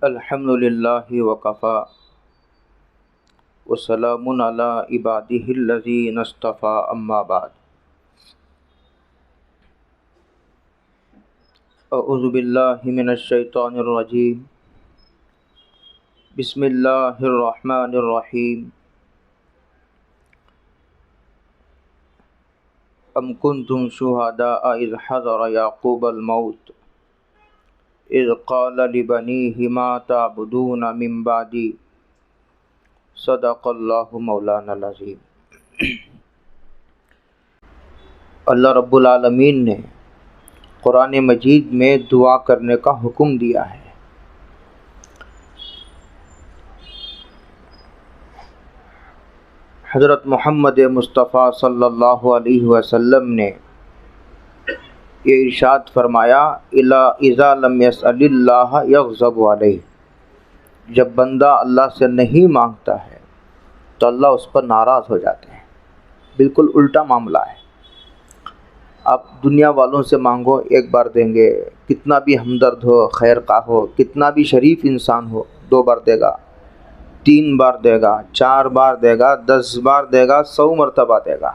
الحمد للہ وکفا وسلام علی عبادہ الذین اصطفیٰ اما بعد اعوذ باللہ من الشیطان الرجیم بسم اللہ الرحمن الرحیم ام کنتم شہداء اذ حضر یعقوب الموت اذ قال لبنیہ ما تعبدون من بعدی صدق اللہ مولانا العظیم۔ اللہ رب العالمین نے قرآن مجید میں دعا کرنے کا حکم دیا ہے۔ حضرت محمد مصطفیٰ صلی اللہ علیہ وسلم نے یہ ارشاد فرمایا اذا لم يسأل اللہ یغضب علیہ، جب بندہ اللہ سے نہیں مانگتا ہے تو اللہ اس پر ناراض ہو جاتے ہیں۔ بالکل الٹا معاملہ ہے۔ آپ دنیا والوں سے مانگو ایک بار دیں گے، کتنا بھی ہمدرد ہو، خیر خواہ ہو، کتنا بھی شریف انسان ہو 2 بار دے گا، 3 بار دے گا، 4 بار دے گا، 10 بار دے گا، 100 مرتبہ دے گا،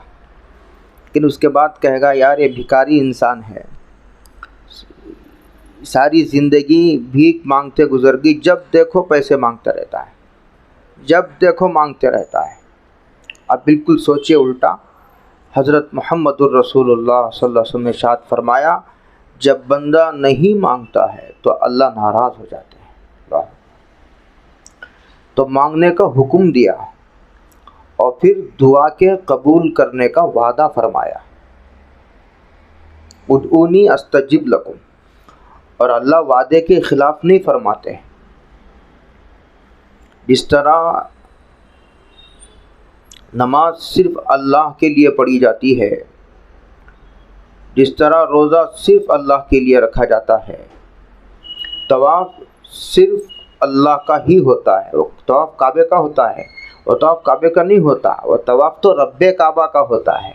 لیکن اس کے بعد کہے گا یار یہ بھکاری انسان ہے، ساری زندگی بھیک مانگتے گزر گئی، جب دیکھو پیسے مانگتا رہتا ہے، جب دیکھو مانگتے رہتا ہے۔ اب بالکل سوچئے الٹا۔ حضرت محمد الرسول اللہ صلی اللہ علیہ وسلم نے ارشاد فرمایا جب بندہ نہیں مانگتا ہے تو اللہ ناراض ہو جاتے ہیں۔ تو مانگنے کا حکم دیا اور پھر دعا کے قبول کرنے کا وعدہ فرمایا، ادعونی استجب لکم، اور اللہ وعدے کے خلاف نہیں فرماتے۔ جس طرح نماز صرف اللہ کے لیے پڑھی جاتی ہے، جس طرح روزہ صرف اللہ کے لیے رکھا جاتا ہے، طواف صرف اللہ کا ہی ہوتا ہے، وہ طواف کعبے کا ہوتا ہے، وہ طواف کعبے کا نہیں ہوتا، وہ طواف تو رب کعبہ کا ہوتا ہے۔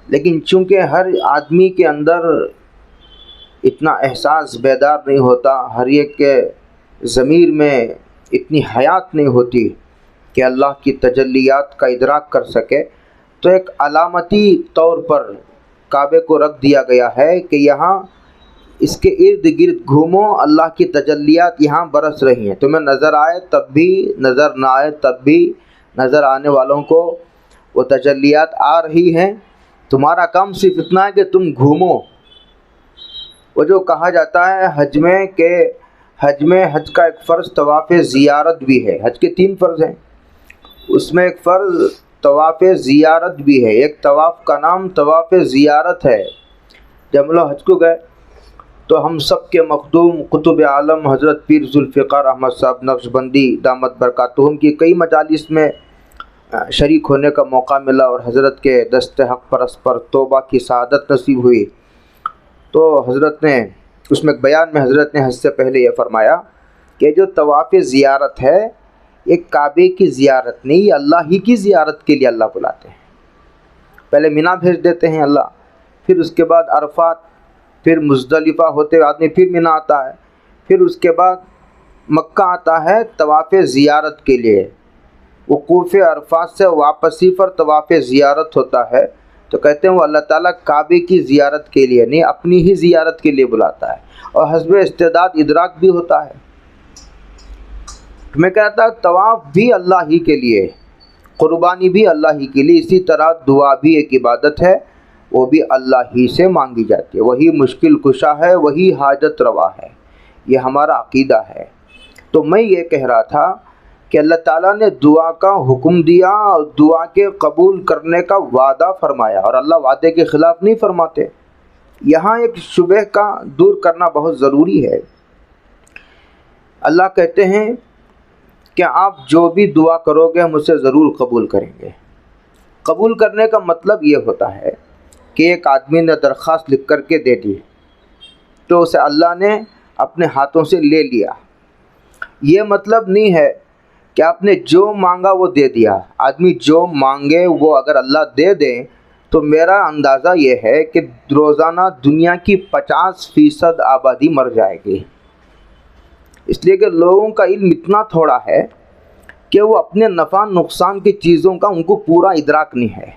لیکن چونکہ ہر آدمی کے اندر اتنا احساس بیدار نہیں ہوتا، ہر ایک کے ضمیر میں اتنی حیات نہیں ہوتی کہ اللہ کی تجلیات کا ادراک کر سکے، تو ایک علامتی طور پر کعبے کو رکھ دیا گیا ہے کہ یہاں اس کے ارد گرد گھومو، اللہ کی تجلیات یہاں برس رہی ہیں، تمہیں نظر آئے تب بھی، نظر نہ آئے تب بھی، نظر آنے والوں کو وہ تجلیات آ رہی ہیں، تمہارا کام صرف اتنا ہے کہ تم گھومو۔ وہ جو کہا جاتا ہے حج میں حج کا ایک فرض طواف زیارت بھی ہے۔ حج کے 3 فرض ہیں، اس میں ایک فرض طواف زیارت بھی ہے۔ ایک طواف کا نام طواف زیارت ہے۔ جب ہم لوگ حج کو گئے تو ہم سب کے مخدوم قطب عالم حضرت پیر ذوالفقار احمد صاحب نقشبندی دامت برکاتہم کی کئی مجالس میں شریک ہونے کا موقع ملا، اور حضرت کے دست حق پرست پر توبہ کی سعادت نصیب ہوئی۔ تو حضرت نے اس میں ایک بیان میں حضرت نے حج سے پہلے یہ فرمایا کہ جو طواف زیارت ہے یہ کعبے کی زیارت نہیں، یہ اللہ ہی کی زیارت کے لیے اللہ بلاتے ہیں۔ پہلے مینا بھیج دیتے ہیں اللہ، پھر اس کے بعد عرفات، پھر مزدلفہ ہوتے ہوئے آدمی پھر مینا آتا ہے، پھر اس کے بعد مکہ آتا ہے طواف زیارت کے لیے۔ وقوف عرفات سے واپسی پر طواف زیارت ہوتا ہے، تو کہتے ہیں وہ اللہ تعالیٰ کعبے کی زیارت کے لیے نہیں، اپنی ہی زیارت کے لیے بلاتا ہے، اور حسب استعداد ادراک بھی ہوتا ہے۔ میں کہتا طواف بھی اللہ ہی کے لیے، قربانی بھی اللہ ہی کے لیے، اسی طرح دعا بھی ایک عبادت ہے، وہ بھی اللہ ہی سے مانگی جاتی ہے۔ وہی مشکل کشا ہے، وہی حاجت روا ہے، یہ ہمارا عقیدہ ہے۔ تو میں یہ کہہ رہا تھا کہ اللہ تعالیٰ نے دعا کا حکم دیا اور دعا کے قبول کرنے کا وعدہ فرمایا، اور اللہ وعدے کے خلاف نہیں فرماتے۔ یہاں ایک شبہ کا دور کرنا بہت ضروری ہے۔ اللہ کہتے ہیں کہ آپ جو بھی دعا کرو گے ہم اسے ضرور قبول کریں گے۔ قبول کرنے کا مطلب یہ ہوتا ہے کہ ایک آدمی نے درخواست لکھ کر کے دے دی تو اسے اللہ نے اپنے ہاتھوں سے لے لیا، یہ مطلب نہیں ہے کہ آپ نے جو مانگا وہ دے دیا۔ آدمی جو مانگے وہ اگر اللہ دے دیں تو میرا اندازہ یہ ہے کہ روزانہ دنیا کی 50% آبادی مر جائے گی۔ اس لیے کہ لوگوں کا علم اتنا تھوڑا ہے کہ وہ اپنے نفع نقصان کی چیزوں کا ان کو پورا ادراک نہیں ہے۔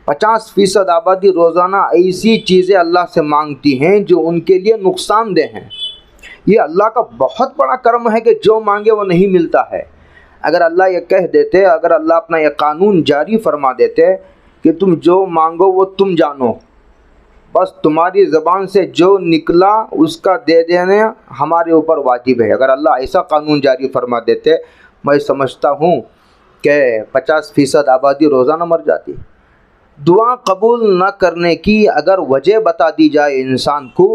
50% آبادی روزانہ ایسی چیزیں اللہ سے مانگتی ہیں جو ان کے لیے نقصان دہ ہیں۔ یہ اللہ کا بہت بڑا کرم ہے کہ جو مانگے وہ نہیں ملتا ہے۔ اگر اللہ یہ کہہ دیتے، اگر اللہ اپنا یہ قانون جاری فرما دیتے کہ تم جو مانگو وہ تم جانو، بس تمہاری زبان سے جو نکلا اس کا دے دینا ہمارے اوپر واجب ہے، اگر اللہ ایسا قانون جاری فرما دیتے، میں سمجھتا ہوں کہ 50% آبادی روزانہ مر جاتی۔ دعا قبول نہ کرنے کی اگر وجہ بتا دی جائے انسان کو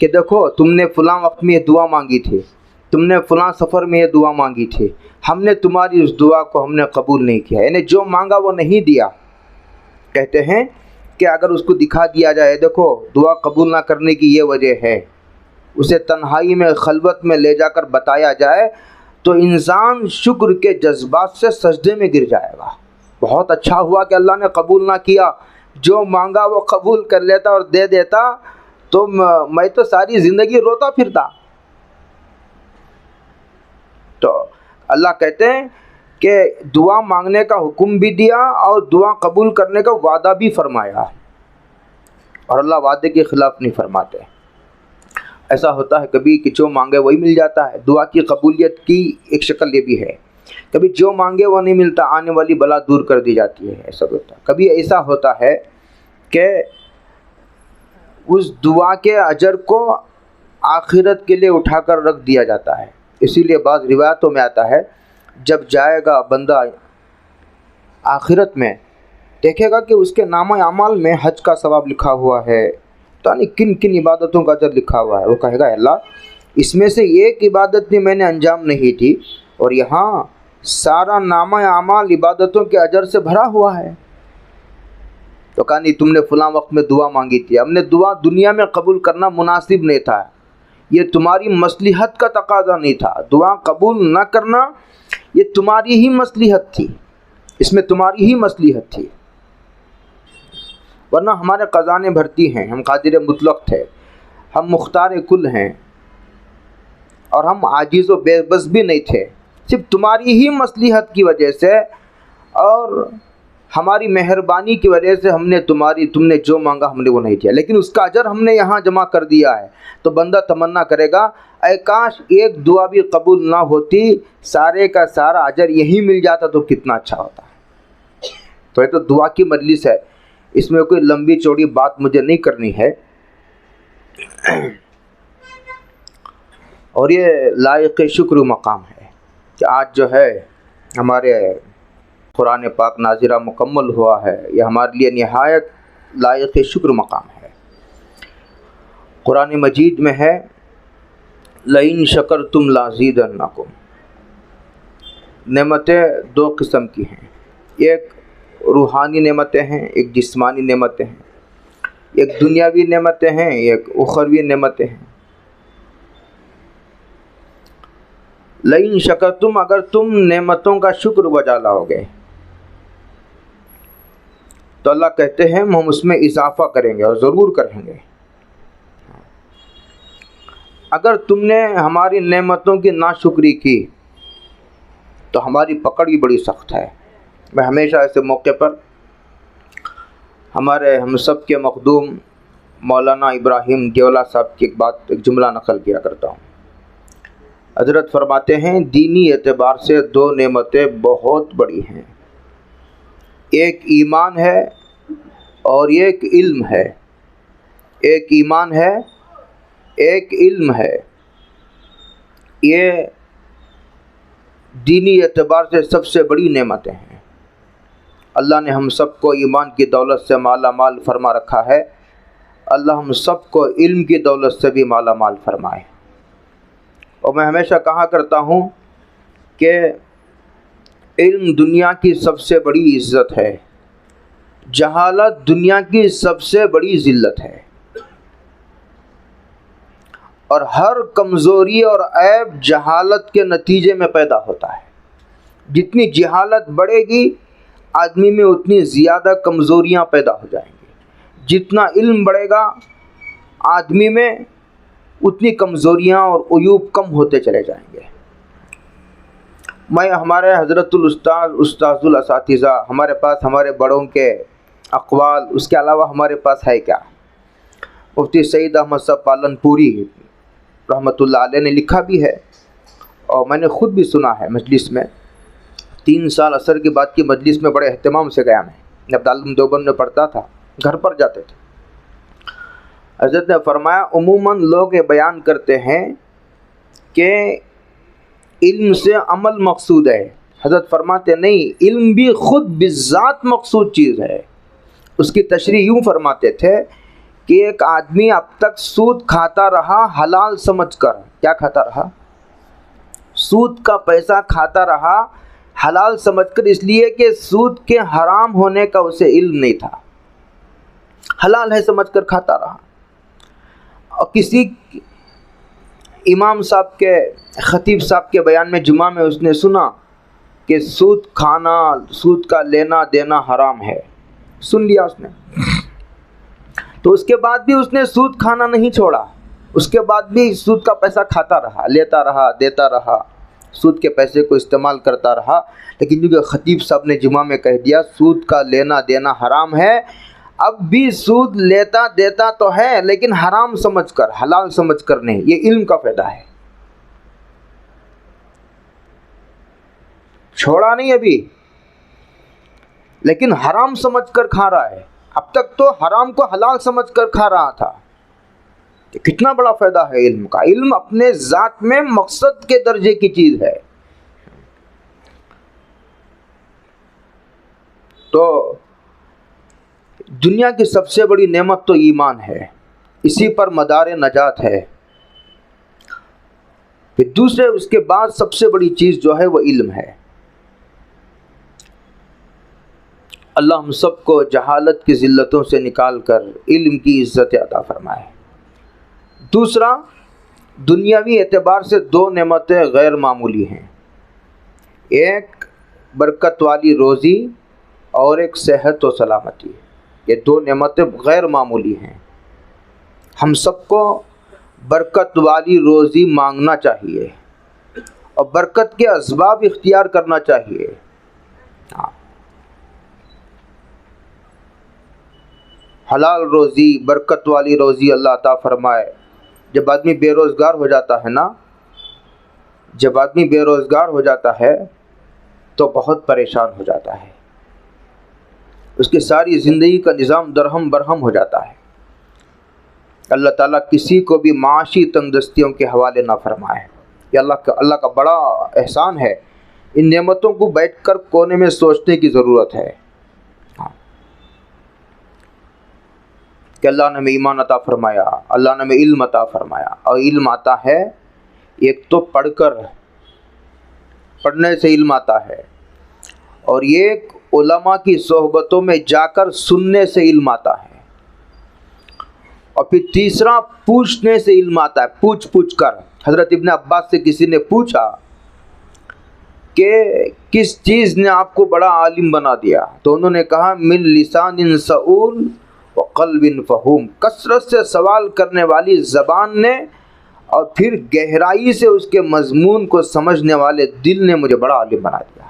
کہ دیکھو تم نے فلاں وقت میں یہ دعا مانگی تھی، تم نے فلاں سفر میں یہ دعا مانگی تھی، ہم نے تمہاری اس دعا کو ہم نے قبول نہیں کیا، یعنی جو مانگا وہ نہیں دیا۔ کہتے ہیں کہ اگر اس کو دکھا دیا جائے دیکھو دعا قبول نہ کرنے کی یہ وجہ ہے، اسے تنہائی میں خلوت میں لے جا کر بتایا جائے تو انسان شکر کے جذبات سے سجدے میں گر جائے گا۔ بہت اچھا ہوا کہ اللہ نے قبول نہ کیا، جو مانگا وہ قبول کر لیتا اور دے دیتا تو میں تو ساری زندگی روتا پھرتا۔ تو اللہ کہتے ہیں کہ دعا مانگنے کا حکم بھی دیا اور دعا قبول کرنے کا وعدہ بھی فرمایا، اور اللہ وعدے کے خلاف نہیں فرماتے۔ ایسا ہوتا ہے کبھی کہ جو مانگے وہی مل جاتا ہے۔ دعا کی قبولیت کی ایک شکل یہ بھی ہے، کبھی جو مانگے وہ نہیں ملتا، آنے والی بلا دور کر دی جاتی ہے، ایسا ہوتا ہے۔ کبھی ایسا ہوتا ہے کہ اس دعا کے اجر کو آخرت کے لیے اٹھا کر رکھ دیا جاتا ہے۔ اسی لیے بعض روایتوں میں آتا ہے جب جائے گا بندہ آخرت میں دیکھے گا کہ اس کے نامہ اعمال میں حج کا ثواب لکھا ہوا ہے، تو کن کن عبادتوں کا اجر لکھا ہوا ہے۔ وہ کہے گا اللہ اس میں سے ایک عبادت بھی میں نے انجام نہیں دی اور یہاں سارا نامہ اعمال عبادتوں کے اجر سے بھرا ہوا ہے۔ تو کہا نہیں تم نے فلاں وقت میں دعا مانگی تھی، ہم نے دعا دنیا میں قبول کرنا مناسب نہیں تھا، یہ تمہاری مصلحت کا تقاضا نہیں تھا، دعا قبول نہ کرنا یہ تمہاری ہی مصلحت تھی، اس میں تمہاری ہی مصلحت تھی، ورنہ ہمارے خزانے بھرتی ہیں، ہم قادر مطلق تھے، ہم مختار کل ہیں، اور ہم عاجز و بے بس بھی نہیں تھے، صرف تمہاری ہی مصلحت کی وجہ سے اور ہماری مہربانی کی وجہ سے ہم نے تم نے جو مانگا ہم نے وہ نہیں دیا، لیکن اس کا اجر ہم نے یہاں جمع کر دیا ہے۔ تو بندہ تمنا کرے گا اے کاش ایک دعا بھی قبول نہ ہوتی، سارے کا سارا اجر یہی مل جاتا تو کتنا اچھا ہوتا۔ تو یہ تو دعا کی مجلس ہے، اس میں کوئی لمبی چوڑی بات مجھے نہیں کرنی ہے، اور یہ لائق شکر مقام ہے کہ آج جو ہے ہمارے قرآن پاک نازلہ مکمل ہوا ہے، یہ ہمارے لیے نہایت لائق شکر مقام ہے۔ قرآن مجید میں ہے لئن شکرتم لازیدنکم۔ نعمتیں دو قسم کی ہیں، ایک روحانی نعمتیں ہیں، ایک جسمانی نعمتیں ہیں، ایک دنیاوی نعمتیں ہیں، ایک اخروی نعمتیں ہیں۔ لئن شکرتم، اگر تم نعمتوں کا شکر بجا لاؤ گے تو اللہ کہتے ہیں ہم اس میں اضافہ کریں گے، اور ضرور کریں گے۔ اگر تم نے ہماری نعمتوں کی ناشکری کی تو ہماری پکڑ بھی بڑی سخت ہے۔ میں ہمیشہ ایسے موقع پر ہم سب کے مخدوم مولانا ابراہیم دیولا صاحب کی ایک جملہ نقل کیا کرتا ہوں۔ حضرت فرماتے ہیں دینی اعتبار سے دو نعمتیں بہت بڑی ہیں، ایک ایمان ہے اور ایک علم ہے۔ ایک ایمان ہے، ایک علم ہے۔ یہ دینی اعتبار سے سب سے بڑی نعمتیں ہیں۔ اللہ نے ہم سب کو ایمان کی دولت سے مالا مال فرما رکھا ہے، اللہ ہم سب کو علم کی دولت سے بھی مالا مال فرمائے۔ اور میں ہمیشہ کہا کرتا ہوں کہ علم دنیا کی سب سے بڑی عزت ہے، جہالت دنیا کی سب سے بڑی ذلت ہے، اور ہر کمزوری اور عیب جہالت کے نتیجے میں پیدا ہوتا ہے۔ جتنی جہالت بڑھے گی آدمی میں اتنی زیادہ کمزوریاں پیدا ہو جائیں گی، جتنا علم بڑھے گا آدمی میں اتنی کمزوریاں اور عیوب کم ہوتے چلے جائیں گے۔ میں ہمارے حضرت استاذ الاساتذہ، ہمارے پاس ہمارے بڑوں کے اقوال، اس کے علاوہ ہمارے پاس ہے کیا؟ مفتی سعید احمد صاحب پالن پوری رحمۃ اللہ علیہ نے لکھا بھی ہے، اور میں نے خود بھی سنا ہے مجلس میں۔ 3 سال عصر کے بعد کی مجلس میں بڑے اہتمام سے گیا میں، جب دارالعلوم دیوبند میں پڑھتا تھا، گھر پر جاتے تھے۔ حضرت نے فرمایا عموماً لوگ یہ بیان کرتے ہیں کہ علم سے عمل مقصود ہے۔ حضرت فرماتے نہیں، علم بھی خود بذات مقصود چیز ہے۔ اس کی تشریح یوں فرماتے تھے کہ ایک آدمی اب تک سود کھاتا رہا حلال سمجھ کر۔ کیا کھاتا رہا؟ سود کا پیسہ کھاتا رہا حلال سمجھ کر، اس لیے کہ سود کے حرام ہونے کا اسے علم نہیں تھا، حلال ہے سمجھ کر کھاتا رہا۔ اور کسی امام صاحب کے، خطیب صاحب کے بیان میں جمعہ میں اس نے سنا کہ سود کھانا، سود کا لینا دینا حرام ہے، سن لیا اس نے، تو اس کے بعد بھی اس نے سود کھانا نہیں چھوڑا، اس کے بعد بھی سود کا پیسہ کھاتا رہا، لیتا رہا، دیتا رہا، سود کے پیسے کو استعمال کرتا رہا۔ لیکن کیونکہ خطیب صاحب نے جمعہ میں کہہ دیا سود کا لینا دینا حرام ہے، اب بھی سود لیتا دیتا تو ہے لیکن حرام سمجھ کر، حلال سمجھ کر نہیں۔ یہ علم کا فائدہ ہے، چھوڑا نہیں ابھی، لیکن حرام سمجھ کر کھا رہا ہے۔ اب تک تو حرام کو حلال سمجھ کر کھا رہا تھا۔ کتنا بڑا فائدہ ہے علم کا۔ علم اپنے ذات میں مقصد کے درجے کی چیز ہے۔ تو دنیا کی سب سے بڑی نعمت تو ایمان ہے، اسی پر مدار نجات ہے۔ پھر دوسرے اس کے بعد سب سے بڑی چیز جو ہے وہ علم ہے۔ اللہ ہم سب کو جہالت کی ذلتوں سے نکال کر علم کی عزت عطا فرمائے۔ دوسرا، دنیاوی اعتبار سے 2 نعمتیں غیر معمولی ہیں، ایک برکت والی روزی اور ایک صحت و سلامتی۔ یہ 2 نعمتیں غیر معمولی ہیں۔ ہم سب کو برکت والی روزی مانگنا چاہیے اور برکت کے اسباب اختیار کرنا چاہیے۔ حلال روزی، برکت والی روزی اللہ عطا فرمائے۔ جب آدمی بے روزگار ہو جاتا ہے نا، جب آدمی بے روزگار ہو جاتا ہے تو بہت پریشان ہو جاتا ہے، اس کی ساری زندگی کا نظام درہم برہم ہو جاتا ہے۔ اللہ تعالیٰ کسی کو بھی معاشی تنگ دستیوں کے حوالے نہ فرمائے۔ یہ اللہ کا بڑا احسان ہے۔ ان نعمتوں کو بیٹھ کر کونے میں سوچنے کی ضرورت ہے کہ اللہ نے ہمیں ایمان عطا فرمایا، اللہ نے ہمیں علم عطا فرمایا، اور علم آتا ہے ایک تو پڑھ کر، پڑھنے سے علم آتا ہے، اور ایک علماء کی صحبتوں میں جا کر سننے سے علم آتا ہے، اور پھر تیسرا پوچھنے سے علم آتا ہے، پوچھ کر۔ حضرت ابن عباس سے کسی نے پوچھا کہ کس چیز نے آپ کو بڑا عالم بنا دیا؟ تو انہوں نے کہا من لسان سؤول وقلب فہوم، کثرت سے سوال کرنے والی زبان نے اور پھر گہرائی سے اس کے مضمون کو سمجھنے والے دل نے مجھے بڑا عالم بنا دیا۔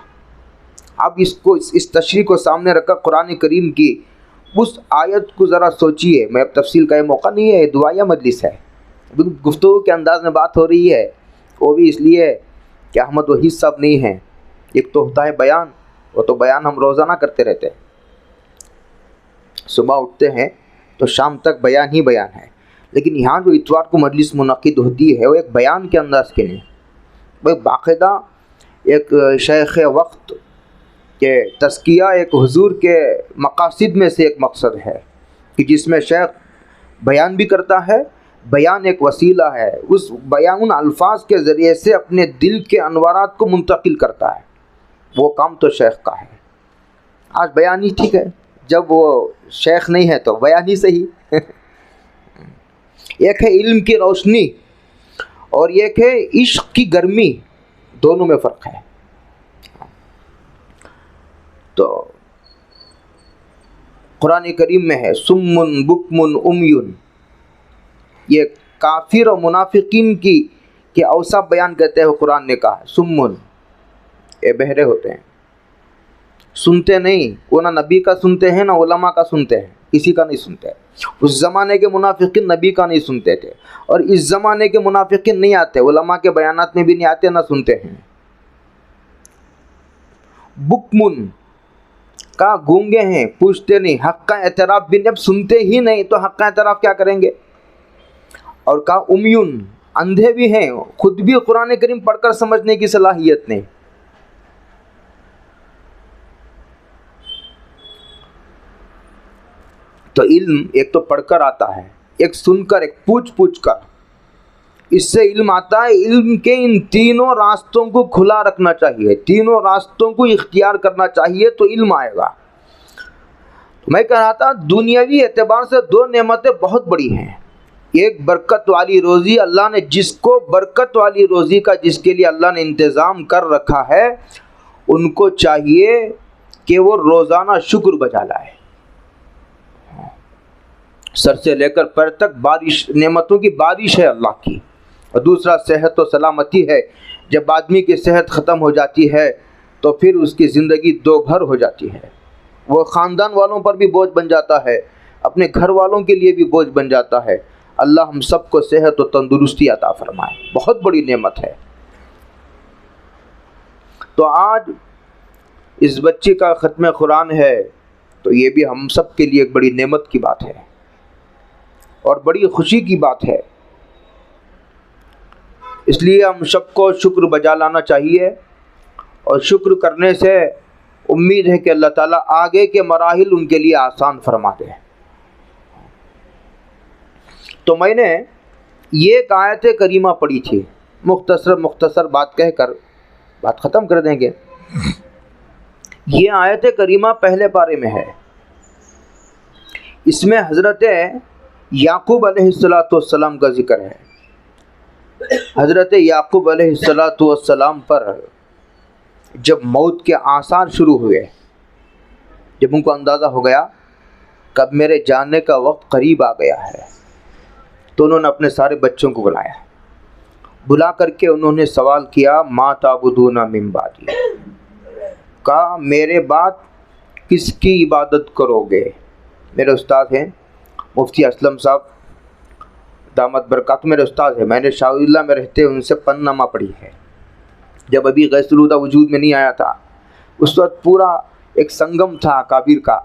اب اس تشریح کو سامنے رکھ کر قرآن کریم کی اس آیت کو ذرا سوچئے۔ میں اب تفصیل کا یہ موقع نہیں ہے، دعائیہ مجلس ہے، گفتگو کے انداز میں بات ہو رہی ہے، وہ بھی اس لیے کہ احمد وحید صاحب نہیں ہیں۔ ایک تو ہوتا ہے بیان، وہ تو بیان ہم روزانہ کرتے رہتے ہیں، صبح اٹھتے ہیں تو شام تک بیان ہی بیان ہے، لیکن یہاں جو اتوار کو مجلس منعقد ہوتی ہے وہ ایک بیان کے انداز کے لیے، وہ باقاعدہ ایک شیخ وقت کہ تزکیہ ایک حضور کے مقاصد میں سے ایک مقصد ہے کہ جس میں شیخ بیان بھی کرتا ہے، بیان ایک وسیلہ ہے، اس بیان ان الفاظ کے ذریعے سے اپنے دل کے انوارات کو منتقل کرتا ہے، وہ کام تو شیخ کا ہے۔ آج بیان ہی ٹھیک ہے، جب وہ شیخ نہیں ہے تو بیان ہی صحیح۔ ایک ہے علم کی روشنی اور ایک ہے عشق کی گرمی، دونوں میں فرق ہے۔ تو قرآن کریم میں ہے سمن بکمن امیون، یہ کافر اور منافقین کی کہ اوصاف بیان کرتے ہیں قرآن نے کہا سمن، یہ بہرے ہوتے ہیں، سنتے نہیں، وہ نہ نبی کا سنتے ہیں نہ علماء کا سنتے ہیں، کسی کا نہیں سنتے۔ اس زمانے کے منافقین نبی کا نہیں سنتے تھے، اور اس زمانے کے منافقین نہیں آتے، علماء کے بیانات میں بھی نہیں آتے نہ سنتے ہیں۔ بکمن کا گونگے ہیں، پوچھتے نہیں، حق کا اعتراف بھی جب سنتے ہی نہیں تو حق کا اعتراف کیا کریں گے۔ اور کہا امیون، اندھے بھی ہیں، خود بھی قرآن کریم پڑھ کر سمجھنے کی صلاحیت نہیں۔ تو علم ایک تو پڑھ کر آتا ہے، ایک سن کر، ایک پوچھ کر، اس سے علم آتا ہے۔ علم کے ان تینوں راستوں کو کھلا رکھنا چاہیے، تینوں راستوں کو اختیار کرنا چاہیے تو علم آئے گا۔ میں کہہ رہا تھا دنیاوی اعتبار سے دو نعمتیں بہت بڑی ہیں، ایک برکت والی روزی، اللہ نے جس کو برکت والی روزی کا جس کے لیے اللہ نے انتظام کر رکھا ہے ان کو چاہیے کہ وہ روزانہ شکر بجا لائے، سر سے لے کر پیر تک بارش، نعمتوں کی بارش ہے اللہ کی۔ اور دوسرا صحت و سلامتی ہے، جب آدمی کی صحت ختم ہو جاتی ہے تو پھر اس کی زندگی دو بھر ہو جاتی ہے، وہ خاندان والوں پر بھی بوجھ بن جاتا ہے، اپنے گھر والوں کے لیے بھی بوجھ بن جاتا ہے۔ اللہ ہم سب کو صحت و تندرستی عطا فرمائے، بہت بڑی نعمت ہے۔ تو آج اس بچے کا ختم قرآن ہے تو یہ بھی ہم سب کے لیے ایک بڑی نعمت کی بات ہے اور بڑی خوشی کی بات ہے، اس لیے ہم سب کو شکر بجا لانا چاہیے، اور شکر کرنے سے امید ہے کہ اللہ تعالیٰ آگے کے مراحل ان کے لیے آسان فرما دے۔ تو میں نے یہ ایک آیت کریمہ پڑھی تھی، مختصر بات کہہ کر بات ختم کر دیں گے۔ یہ آیت کریمہ پہلے پارے میں ہے، اس میں حضرت یعقوب علیہ السلام کا ذکر ہے۔ حضرت یعقوب علیہ السلام پر جب موت کے آثار شروع ہوئے، جب ان کو اندازہ ہو گیا کہ اب میرے جانے کا وقت قریب آ گیا ہے، تو انہوں نے اپنے سارے بچوں کو بلا کر کے انہوں نے سوال کیا ما تعبدون من بعدی، کہا میرے بعد کس کی عبادت کرو گے۔ میرے استاد ہیں مفتی اسلم صاحب دامت برکات، میرے استاد ہیں، میں نے شاہ اللہ میں رہتے ان سے پنامہ پڑھی ہے، جب ابھی غیث الہدیٰ وجود میں نہیں آیا تھا، اس وقت پورا ایک سنگم تھا کابیر کا۔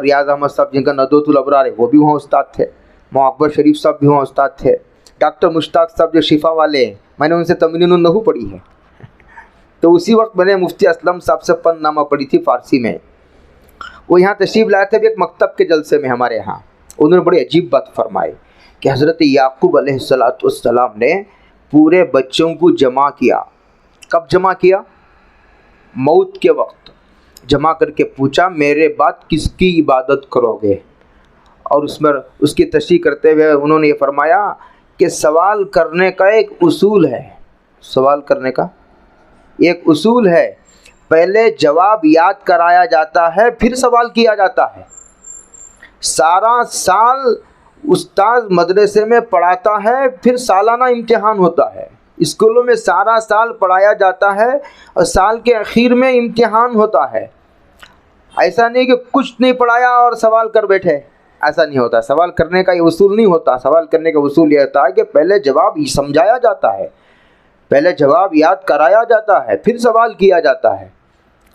ریاض احمد صاحب جن کا ندوۃ الابرار ہے وہ بھی وہاں استاد تھے، اکبر شریف صاحب بھی وہاں استاد تھے، ڈاکٹر مشتاق صاحب جو شفا والے ہیں میں نے ان سے تمرین النحو پڑھی ہے، تو اسی وقت میں نے مفتی اسلم صاحب سے پنامہ پڑھی تھی فارسی میں۔ وہ یہاں تشریف لائے تھے بھی ایک مکتب کے جلسے میں ہمارے ہاں، انہوں نے بڑی عجیب بات فرمائی کہ حضرت یعقوب علیہ السلام نے پورے بچوں کو جمع کیا۔ کب جمع کیا؟ موت کے وقت جمع کر کے پوچھا میرے بعد کس کی عبادت کرو گے، اور اس کی تشریح کرتے ہوئے انہوں نے یہ فرمایا کہ سوال کرنے کا ایک اصول ہے، سوال کرنے کا ایک اصول ہے، پہلے جواب یاد کرایا جاتا ہے پھر سوال کیا جاتا ہے۔ سارا سال استاد مدرسے میں پڑھاتا ہے، پھر سالانہ امتحان ہوتا ہے، اسکولوں میں سارا سال پڑھایا جاتا ہے اور سال کے اخیر میں امتحان ہوتا ہے۔ ایسا نہیں کہ کچھ نہیں پڑھایا اور سوال کر بیٹھے، ایسا نہیں ہوتا۔ سوال کرنے کا یہ اصول نہیں ہوتا، سوال کرنے کا اصول یہ ہوتا ہے کہ پہلے جواب سمجھایا جاتا ہے، پہلے جواب یاد کرایا جاتا ہے پھر سوال کیا جاتا ہے۔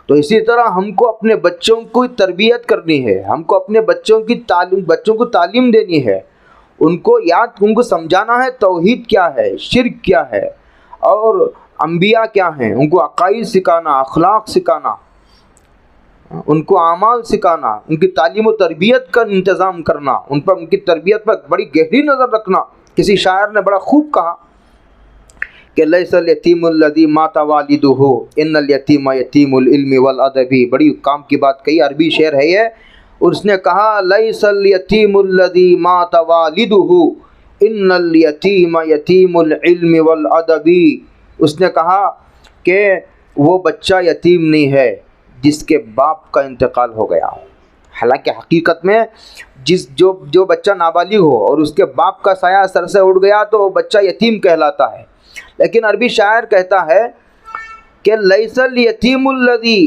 تو اسی طرح ہم کو اپنے بچوں کو تربیت کرنی ہے، ہم کو اپنے بچوں کو تعلیم دینی ہے، ان کو سمجھانا ہے توحید کیا ہے، شرک کیا ہے، اور انبیاء کیا ہیں، ان کو عقائد سکھانا، اخلاق سکھانا، ان کو اعمال سکھانا، ان کی تعلیم و تربیت کا انتظام کرنا، ان کی تربیت پر بڑی گہری نظر رکھنا۔ کسی شاعر نے بڑا خوب کہا کہ لیس الیتیم الذی مات والدہ ان الیتیم یتیم العلم والادب، بڑی کام کی بات کہی، عربی شعر ہے یہ۔ اس نے کہا لیس الیتیم الذی مات والدہ ان الیتیم یتیم العلم والادب، اس نے کہا کہ وہ بچہ یتیم نہیں ہے جس کے باپ کا انتقال ہو گیا، حالانکہ حقیقت میں جو بچہ نابالغ ہو اور اس کے باپ کا سایہ سر سے اڑ گیا تو وہ بچہ یتیم کہلاتا ہے. لیکن عربی شاعر کہتا ہے کہ لیس الیتیم الذی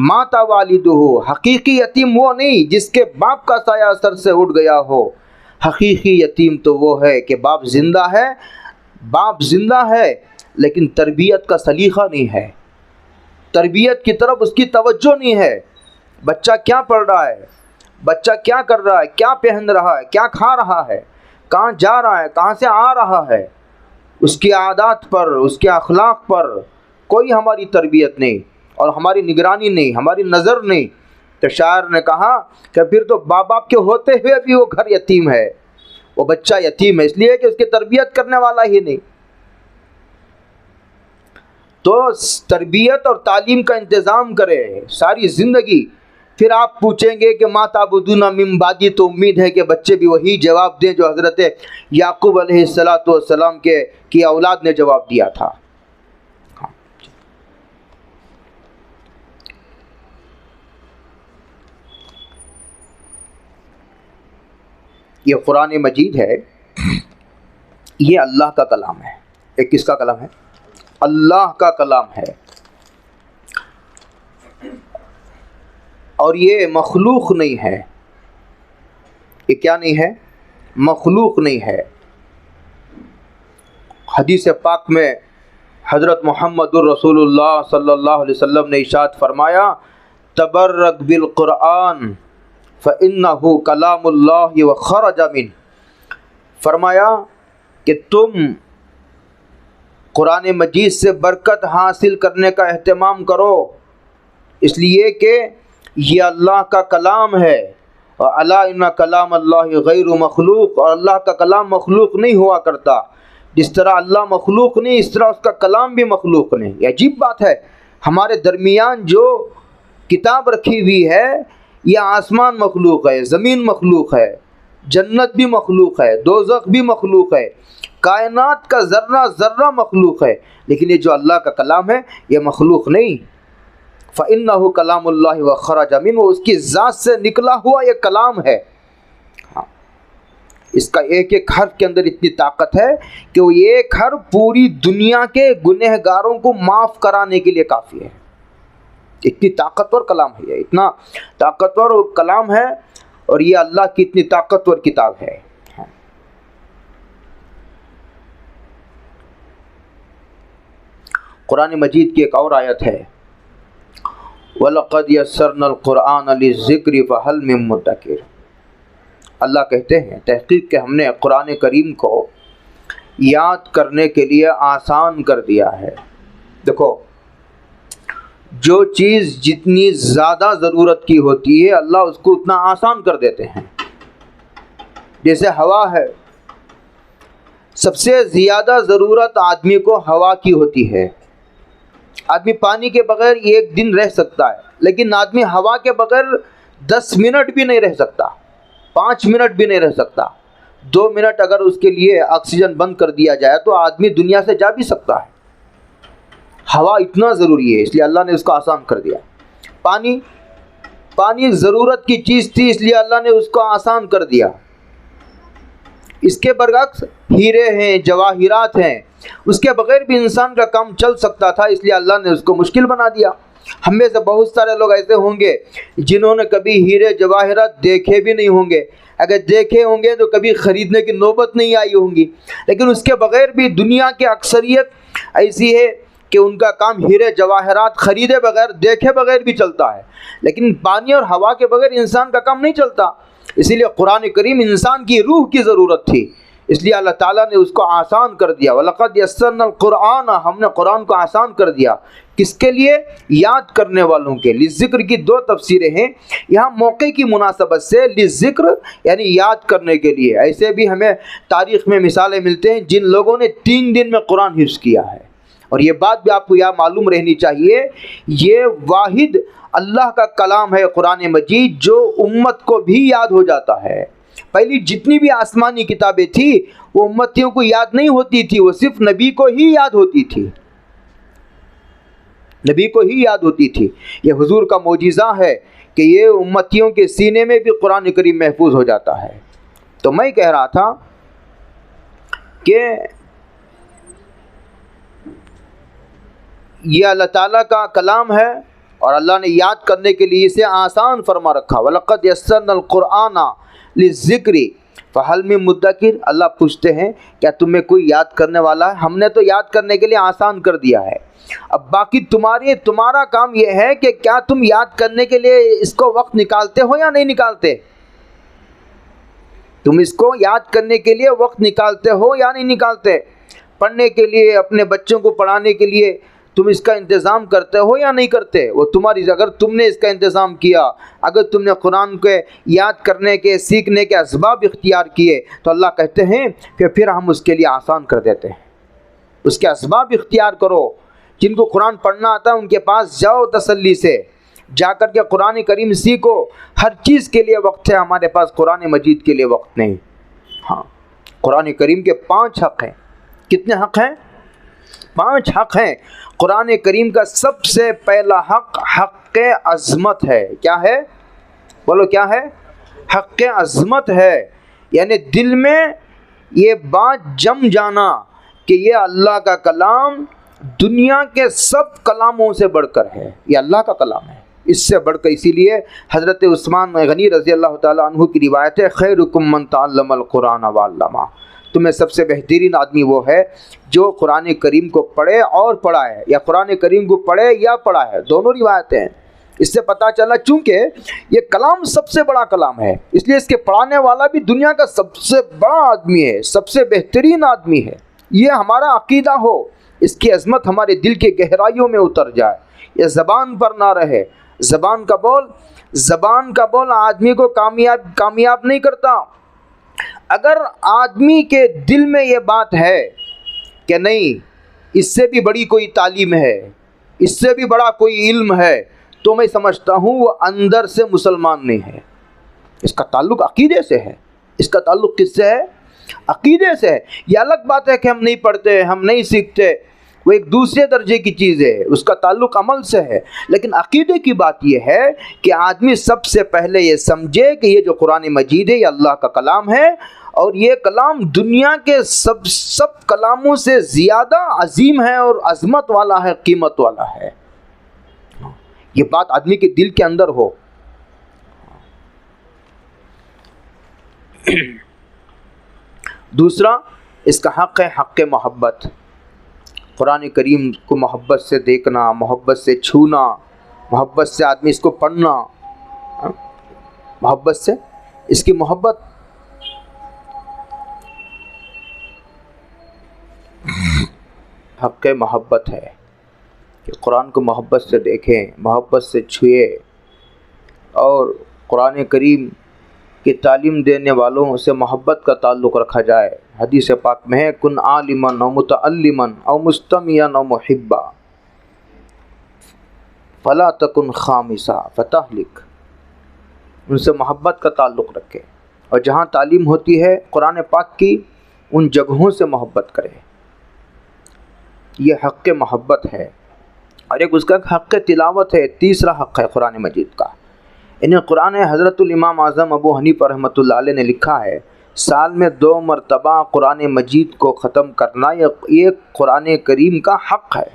مات والدہ، حقیقی یتیم وہ نہیں جس کے باپ کا سایہ سر سے اڑ گیا ہو. حقیقی یتیم تو وہ ہے کہ باپ زندہ ہے لیکن تربیت کا سلیقہ نہیں ہے، تربیت کی طرف اس کی توجہ نہیں ہے. بچہ کیا پڑھ رہا ہے، بچہ کیا کر رہا ہے، کیا پہن رہا ہے، کیا کھا رہا ہے، کہاں جا رہا ہے، کہاں سے آ رہا ہے، اس کی عادات پر، اس کے اخلاق پر کوئی ہماری تربیت نہیں اور ہماری نگرانی نہیں، ہماری نظر نہیں. تو شاعر نے کہا کہ پھر تو ماں باپ کے ہوتے ہوئے بھی وہ گھر یتیم ہے، وہ بچہ یتیم ہے، اس لیے کہ اس کی تربیت کرنے والا ہی نہیں. تو تربیت اور تعلیم کا انتظام کرے ساری زندگی. پھر آپ پوچھیں گے کہ ما تعبدون من بعدی، تو امید ہے کہ بچے بھی وہی جواب دیں جو حضرت یعقوب علیہ السلام کی اولاد نے جواب دیا تھا. یہ قرآن مجید ہے، یہ اللہ کا کلام ہے. ایک کس کا کلام ہے؟ اللہ کا کلام ہے. اور یہ مخلوق نہیں ہے. یہ کیا نہیں ہے؟ مخلوق نہیں ہے. حدیث پاک میں حضرت محمد الرسول اللہ صلی اللہ علیہ وسلم نے ارشاد فرمایا تبرک بالقرآن فإنہ کلام اللہ وخرج من. فرمایا کہ تم قرآن مجید سے برکت حاصل کرنے کا اہتمام کرو، اس لیے کہ یہ اللہ کا کلام ہے. الا ان کلام اللہ غیر مخلوق، اور اللہ کا کلام مخلوق نہیں ہوا کرتا. جس طرح اللہ مخلوق نہیں، اس طرح اس کا کلام بھی مخلوق نہیں. یہ عجیب بات ہے. ہمارے درمیان جو کتاب رکھی ہوئی ہے، یہ آسمان مخلوق ہے، زمین مخلوق ہے، جنت بھی مخلوق ہے، دوزخ بھی مخلوق ہے، کائنات کا ذرہ ذرہ مخلوق ہے. لیکن یہ جو اللہ کا کلام ہے یہ مخلوق نہیں. فإنہ کلام اللہ وخرج منہ، اس کی ذات سے نکلا ہوا یہ کلام ہے. اس کا ایک ایک حرف کے اندر اتنی طاقت ہے کہ وہ ایک حرف پوری دنیا کے گنہگاروں کو معاف کرانے کے لیے کافی ہے. اتنی طاقتور کلام ہے، یہ اتنا طاقتور کلام ہے، اور یہ اللہ کی اتنی طاقتور کتاب ہے. قرآن مجید کی ایک اور آیت ہے وَلَقَدْ يَسَّرْنَا الْقُرْآنَ لِلذِّكْرِ فَهَلْ مِن مُّدَّكِرٍ. اللہ کہتے ہیں تحقیق کہ ہم نے قرآن کریم کو یاد کرنے کے لیے آسان کر دیا ہے. دیکھو، جو چیز جتنی زیادہ ضرورت کی ہوتی ہے اللہ اس کو اتنا آسان کر دیتے ہیں. جیسے ہوا ہے، سب سے زیادہ ضرورت آدمی کو ہوا کی ہوتی ہے. آدمی پانی کے بغیر ایک دن رہ سکتا ہے، لیکن آدمی ہوا کے بغیر 10 منٹ بھی نہیں رہ سکتا، 5 منٹ بھی نہیں رہ سکتا. 2 منٹ اگر اس کے لیے آکسیجن بند کر دیا جائے تو آدمی دنیا سے جا بھی سکتا ہے. ہوا اتنا ضروری ہے، اس لیے اللہ نے اس کو آسان کر دیا. پانی ایک ضرورت کی چیز تھی، اس لیے اللہ نے اس کو آسان کر دیا. اس کے برعکس ہیرے ہیں، جواہرات ہیں، اس کے بغیر بھی انسان کا کام چل سکتا تھا، اس لیے اللہ نے اس کو مشکل بنا دیا. ہم میں سے بہت سارے لوگ ایسے ہوں گے جنہوں نے کبھی ہیرے جواہرات دیکھے بھی نہیں ہوں گے. اگر دیکھے ہوں گے تو کبھی خریدنے کی نوبت نہیں آئی ہوں گی. لیکن اس کے بغیر بھی دنیا کی اکثریت ایسی ہے کہ ان کا کام ہیرے جواہرات خریدے بغیر، دیکھے بغیر بھی چلتا ہے. لیکن پانی اور ہوا کے بغیر انسان کا کام نہیں چلتا. اسی لیے قرآن کریم انسان کی روح کی ضرورت تھی، اس لیے اللہ تعالیٰ نے اس کو آسان کر دیا. وَلَقَدْ يَسَّرْنَا الْقُرْآنَ، ہم نے قرآن کو آسان کر دیا. کس کے لیے؟ یاد کرنے والوں کے. لِذِّکْر کی 2 تفسیریں ہیں یہاں موقع کی مناسبت سے. لِذِّکْر یعنی یاد کرنے کے لیے. ایسے بھی ہمیں تاریخ میں مثالیں ملتے ہیں جن لوگوں نے 3 دن میں قرآن حفظ کیا ہے. اور یہ بات بھی آپ کو یہاں معلوم رہنی چاہیے، یہ واحد اللہ کا کلام ہے قرآن مجید جو امت کو بھی یاد ہو جاتا ہے. پہلی جتنی بھی آسمانی کتابیں تھیں وہ امتیوں کو یاد نہیں ہوتی تھی، وہ صرف نبی کو ہی یاد ہوتی تھی. نبی کو ہی یاد ہوتی تھی۔ یہ حضور کا معجزہ ہے کہ یہ امتیوں کے سینے میں بھی قرآن کریم محفوظ ہو جاتا ہے۔ تو میں کہہ رہا تھا کہ یہ اللہ تعالیٰ کا کلام ہے اور اللہ نے یاد کرنے کے لیے اسے آسان فرما رکھا۔ وَلَقَدْ يَسَّرْنَا الْقُرْآنَ لِلذِّكْرِ فَهَلْ مِن مُدَّكِرٍ۔ اللہ پوچھتے ہیں کیا تمہیں کوئی یاد کرنے والا ہے؟ ہم نے تو یاد کرنے کے لیے آسان کر دیا ہے، اب باقی تمہارا کام یہ ہے کہ کیا تم یاد کرنے کے لیے اس کو وقت نکالتے ہو یا نہیں نکالتے؟ تم اس کو یاد کرنے کے لیے وقت نکالتے ہو یا نہیں نکالتے؟ پڑھنے کے لیے، اپنے بچوں کو پڑھانے کے لیے تم اس کا انتظام کرتے ہو یا نہیں کرتے؟ وہ تمہاری، اگر تم نے اس کا انتظام کیا، اگر تم نے قرآن کے یاد کرنے کے، سیکھنے کے اسباب اختیار کیے، تو اللہ کہتے ہیں کہ پھر ہم اس کے لیے آسان کر دیتے ہیں۔ اس کے اسباب اختیار کرو۔ جن کو قرآن پڑھنا آتا ہے ان کے پاس جاؤ، تسلی سے جا کر کے قرآن کریم سیکھو۔ ہر چیز کے لیے وقت ہے، ہمارے پاس قرآن مجید کے لیے وقت نہیں۔ ہاں، قرآن کریم کے 5 حق ہیں۔ کتنے حق ہیں؟ 5 حق ہیں۔ قرآن کریم کا سب سے پہلا حق حق عظمت ہے۔ کیا ہے؟ بولو کیا ہے؟ حق عظمت ہے، یعنی دل میں یہ بات جم جانا کہ یہ اللہ کا کلام دنیا کے سب کلاموں سے بڑھ کر ہے، یہ اللہ کا کلام ہے، اس سے بڑھ کر۔ اسی لیے حضرت عثمان غنی رضی اللہ تعالیٰ عنہ کی روایت ہے، خیرکم من تعلم القرآن وعلمہ، تمہیں سب سے بہترین آدمی وہ ہے جو قرآن کریم کو پڑھے اور پڑھائے، یا قرآن کریم کو پڑھے یا پڑھائے، دونوں روایتیں ہیں۔ اس سے پتہ چلا چونکہ یہ کلام سب سے بڑا کلام ہے، اس لیے اس کے پڑھانے والا بھی دنیا کا سب سے بڑا آدمی ہے، سب سے بہترین آدمی ہے۔ یہ ہمارا عقیدہ ہو، اس کی عظمت ہمارے دل کے گہرائیوں میں اتر جائے، یہ زبان پر نہ رہے۔ زبان کا بول آدمی کو کامیاب نہیں کرتا۔ اگر آدمی کے دل میں یہ بات ہے کہ نہیں، اس سے بھی بڑی کوئی تعلیم ہے، اس سے بھی بڑا کوئی علم ہے، تو میں سمجھتا ہوں وہ اندر سے مسلمان نہیں ہے۔ اس کا تعلق عقیدے سے ہے۔ اس کا تعلق کس سے ہے؟ عقیدے سے ہے۔ یہ الگ بات ہے کہ ہم نہیں پڑھتے، ہم نہیں سیکھتے، وہ ایک دوسرے درجے کی چیز ہے، اس کا تعلق عمل سے ہے۔ لیکن عقیدے کی بات یہ ہے کہ آدمی سب سے پہلے یہ سمجھے کہ یہ جو قرآن مجید ہے یہ اللہ کا کلام ہے، اور یہ کلام دنیا کے سب کلاموں سے زیادہ عظیم ہے اور عظمت والا ہے، قیمت والا ہے۔ یہ بات آدمی کے دل کے اندر ہو۔ دوسرا اس کا حق ہے حق محبت۔ قرآن کریم کو محبت سے دیکھنا، محبت سے چھونا، محبت سے آدمی اس کو پڑھنا، محبت سے اس کی محبت۔ حق محبت ہے کہ قرآن کو محبت سے دیکھیں، محبت سے چھوئے، اور قرآن کریم کی تعلیم دینے والوں سے محبت کا تعلق رکھا جائے۔ حدیث پاک میں ہے، کن عالما او متعلما او مستمعا او محبا فلا تکن خامسا فتہلک۔ ان سے محبت کا تعلق رکھے، اور جہاں تعلیم ہوتی ہے قرآن پاک کی ان جگہوں سے محبت کرے۔ یہ حق محبت ہے۔ اور ایک اس کا حق تلاوت ہے، تیسرا حق ہے قرآن مجید کا۔ انہیں قرآن حضرت الامام اعظم ابو حنیفہ رحمۃ اللہ علیہ نے لکھا ہے، سال میں 2 مرتبہ قرآن مجید کو ختم کرنا یہ قرآن کریم کا حق ہے۔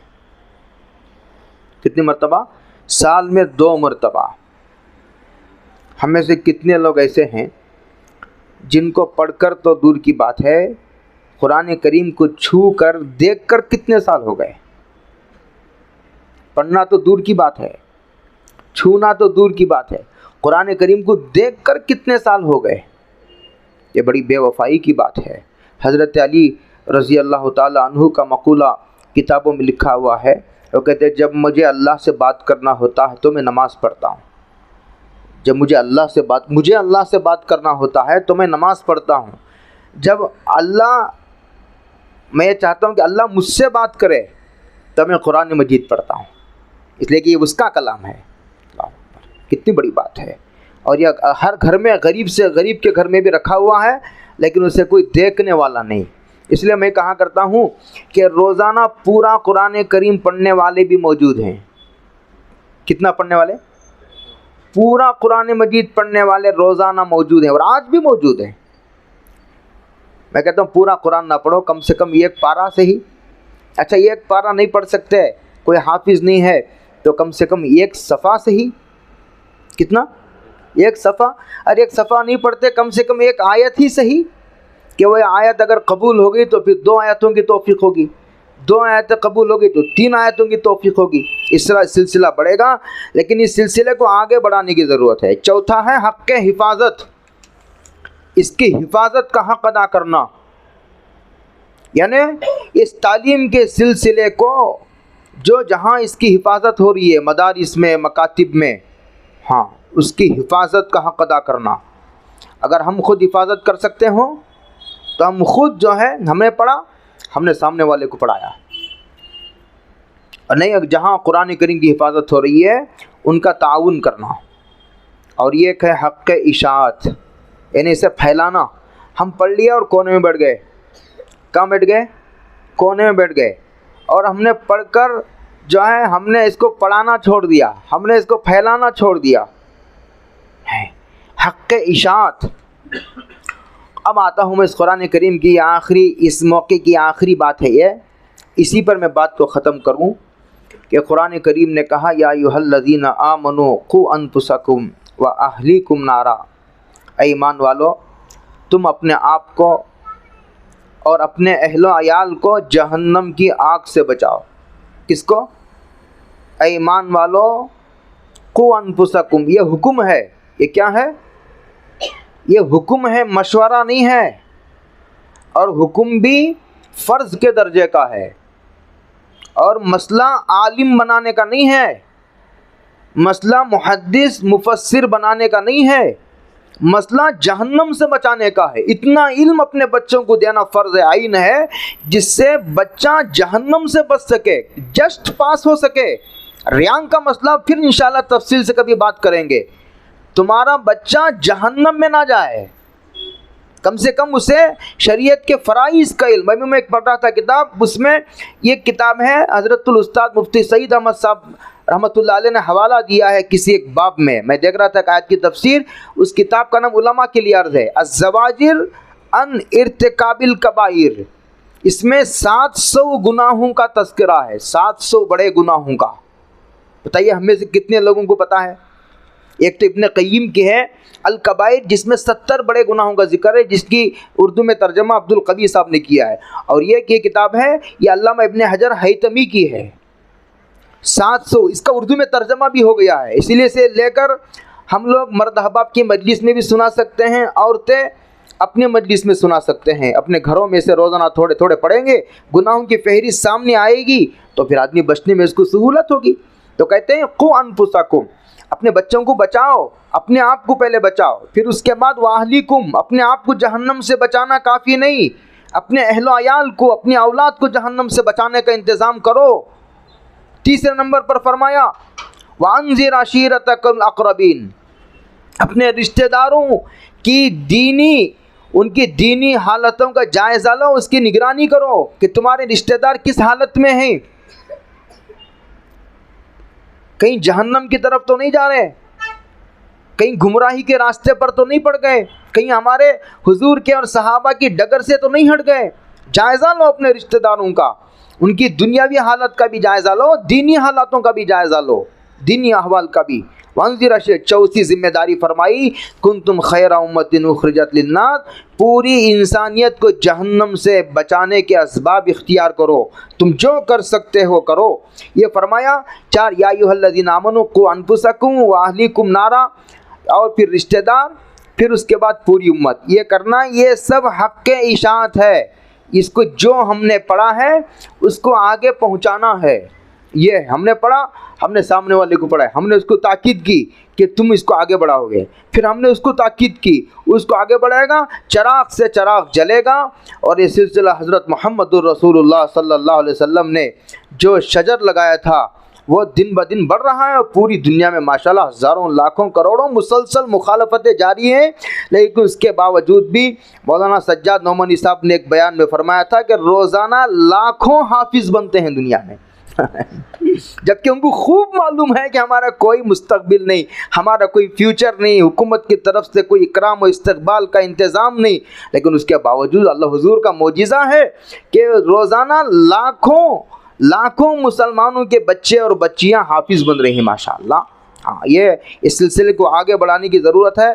کتنی مرتبہ؟ سال میں 2 مرتبہ۔ ہم میں سے کتنے لوگ ایسے ہیں جن کو پڑھ کر تو دور کی بات ہے، قرآن کریم کو چھو کر دیکھ کر کتنے سال ہو گئے؟ پڑھنا تو دور کی بات ہے، چھونا تو دور کی بات ہے، قرآن کریم کو دیکھ کر کتنے سال ہو گئے؟ یہ بڑی بے وفائی کی بات ہے۔ حضرت علی رضی اللہ تعالی عنہ کا مقولہ کتابوں میں لکھا ہوا ہے، وہ کہتے ہیں جب مجھے اللہ سے بات کرنا ہوتا ہے تو میں نماز پڑھتا ہوں۔ جب مجھے اللہ سے بات کرنا ہوتا ہے تو میں نماز پڑھتا ہوں۔ جب میں یہ چاہتا ہوں کہ اللہ مجھ سے بات کرے تو میں قرآن مجید پڑھتا ہوں، اس لیے کہ یہ اس کا کلام ہے۔ کتنی بڑی بات ہے۔ اور یہ ہر گھر میں، غریب کے گھر میں بھی رکھا ہوا ہے، لیکن اسے کوئی دیکھنے والا نہیں۔ اس لیے میں کہا کرتا ہوں کہ روزانہ پورا قرآن کریم پڑھنے والے بھی موجود ہیں، کتنا پڑھنے والے؟ پورا قرآن مجید پڑھنے والے روزانہ موجود ہیں اور آج بھی موجود ہیں۔ میں کہتا ہوں پورا قرآن نہ پڑھو، کم سے کم ایک پارہ سے ہی، اچھا ایک پارہ نہیں پڑھ سکتے، کوئی حافظ نہیں ہے تو کم سے کم ایک صفحہ سے ہی، کتنا؟ ایک صفحہ، اور ایک صفحہ نہیں پڑھتے کم سے کم ایک آیت ہی صحیح، کہ وہ آیت اگر قبول ہوگی تو پھر 2 آیتوں کی توفیق ہوگی، 2 آیتیں قبول ہوگی تو 3 آیتوں کی توفیق ہوگی، اس طرح سلسلہ بڑھے گا، لیکن اس سلسلے کو آگے بڑھانے کی ضرورت ہے۔ چوتھا ہے حق کے حفاظت، اس کی حفاظت کا حق ادا کرنا، یعنی اس تعلیم کے سلسلے کو جو جہاں اس کی حفاظت ہو رہی ہے، مدارس میں، مکاتب میں، ہاں اس کی حفاظت کا حق ادا کرنا۔ اگر ہم خود حفاظت کر سکتے ہوں تو ہم خود جو ہے ہم نے پڑھا، ہم نے سامنے والے کو پڑھایا، اور نہیں جہاں قرآن کریم کی حفاظت ہو رہی ہے ان کا تعاون کرنا۔ اور یہ ایک ہے حق اشاعت، یعنی اسے پھیلانا۔ ہم پڑھ لیا اور کونے میں بیٹھ گئے، کہاں بیٹھ گئے؟ کونے میں بیٹھ گئے، اور ہم نے پڑھ کر جو ہے ہم نے اس کو پڑھانا چھوڑ دیا، ہم نے اس کو پھیلانا چھوڑ دیا۔ حق اشاعت۔ اب آتا ہوں میں اس قرآن کریم کی آخری، اس موقع کی آخری بات ہے یہ، اسی پر میں بات کو ختم کروں کہ قرآن کریم نے کہا یا ایھا الذین آمنوا قوا انفسکم واہلیکم نارا، اے ایمان والو تم اپنے آپ کو اور اپنے اہل و عیال کو جہنم کی آگ سے بچاؤ۔ کس کو؟ اے ایمان والو قوا انفسکم، یہ حکم ہے، یہ کیا ہے؟ یہ حکم ہے، مشورہ نہیں ہے، اور حکم بھی فرض کے درجے کا ہے، اور مسئلہ عالم بنانے کا نہیں ہے، مسئلہ محدث مفسر بنانے کا نہیں ہے، مسئلہ جہنم سے بچانے کا ہے۔ اتنا علم اپنے بچوں کو دینا فرض عین ہے جس سے بچہ جہنم سے بچ سکے، جسٹ پاس ہو سکے۔ ریانک کا مسئلہ پھر انشاءاللہ تفصیل سے کبھی بات کریں گے۔ تمہارا بچہ جہنم میں نہ جائے، کم سے کم اسے شریعت کے فرائض کا علم۔ میں ایک پڑھ رہا تھا کتاب، اس میں یہ کتاب ہے، حضرت الاستاذ مفتی سعید احمد صاحب رحمۃ اللہ علیہ نے حوالہ دیا ہے کسی ایک باب میں دیکھ رہا تھا کہ آیت کی تفسیر، اس کتاب کا نام علماء کے لیے عرض ہے، الزواجر عن ارتکاب الکبائر۔ اس میں 700 گناہوں کا تذکرہ ہے، 700 بڑے گناہوں کا۔ بتائیے ہم میں سے کتنے لوگوں کو پتہ ہے؟ ایک تو ابن قیم کی ہے الکبائر، جس میں 70 بڑے گناہوں کا ذکر ہے، جس کی اردو میں ترجمہ عبد القوی صاحب نے کیا ہے، اور یہ کتاب ہے یہ علامہ ابن حجر حیتمی کی ہے، 700، اس کا اردو میں ترجمہ بھی ہو گیا ہے، اسی لیے سے لے کر ہم لوگ مرد احباب کی مجلس میں بھی سنا سکتے ہیں، عورتیں اپنے مجلس میں سنا سکتے ہیں، اپنے گھروں میں سے روزانہ تھوڑے تھوڑے پڑھیں گے، گناہوں کی فہرست سامنے آئے گی تو پھر آدمی بچنے میں اس کو سہولت ہوگی۔ تو کہتے ہیں قوا انفسکم، اپنے بچوں کو بچاؤ، اپنے آپ کو پہلے بچاؤ، پھر اس کے بعد واہلیکم، اپنے آپ کو جہنم سے بچانا کافی نہیں، اپنے اہل و عیال کو، اپنی اولاد کو جہنم سے بچانے کا انتظام کرو۔ تیسرے نمبر پر فرمایا وَأَنذِرْ عَشِيرَتَكَ الْأَقْرَبِينَ، اپنے رشتہ داروں کی ان کی دینی حالتوں کا جائزہ لو، اس کی نگرانی کرو کہ تمہارے رشتہ دار کس حالت میں ہیں، کہیں جہنم کی طرف تو نہیں جا رہے، کہیں گمراہی کے راستے پر تو نہیں پڑ گئے، کہیں ہمارے حضور کے اور صحابہ کی ڈگر سے تو نہیں ہٹ گئے۔ جائزہ لو اپنے رشتہ داروں کا، ان کی دنیاوی حالت کا بھی جائزہ لو، دینی حالاتوں کا بھی جائزہ لو، دینی احوال کا بھی۔ چوتھی ذمہ داری فرمائی کنتم خیر امۃ اخرجت للناس، پوری انسانیت کو جہنم سے بچانے کے اسباب اختیار کرو، تم جو کر سکتے ہو کرو۔ یہ فرمایا 4 یا ایھا الذین آمنوا قوا انفسکم واہلیکم نارا، اور پھر رشتہ دار، پھر اس کے بعد پوری امت، یہ کرنا، یہ سب حق اشاعت ہے۔ اس کو جو ہم نے پڑھا ہے اس کو آگے پہنچانا ہے۔ یہ ہم نے پڑھا، ہم نے سامنے والے کو پڑھا، ہم نے اس کو تاکید کی کہ تم اس کو آگے بڑھاؤ گے، پھر ہم نے اس کو تاکید کی، اس کو آگے بڑھائے گا، چراغ سے چراغ جلے گا۔ اور یہ سلسلہ حضرت محمد الرسول اللہ صلی اللہ علیہ وسلم نے جو شجر لگایا تھا وہ دن بدن بڑھ رہا ہے، اور پوری دنیا میں ماشاءاللہ ہزاروں لاکھوں کروڑوں مسلسل مخالفتیں جاری ہیں، لیکن اس کے باوجود بھی مولانا سجاد نعمانی صاحب نے ایک بیان میں فرمایا تھا کہ روزانہ لاکھوں حافظ بنتے ہیں دنیا میں، جبکہ ان کو خوب معلوم ہے کہ ہمارا کوئی مستقبل نہیں، ہمارا کوئی فیوچر نہیں، حکومت کی طرف سے کوئی اکرام و استقبال کا انتظام نہیں، لیکن اس کے باوجود اللہ حضور کا معجزہ ہے کہ روزانہ لاکھوں مسلمانوں کے بچے اور بچیاں حافظ بن رہی ہیں ماشاءاللہ۔ ہاں، یہ اس سلسلے کو آگے بڑھانے کی ضرورت ہے،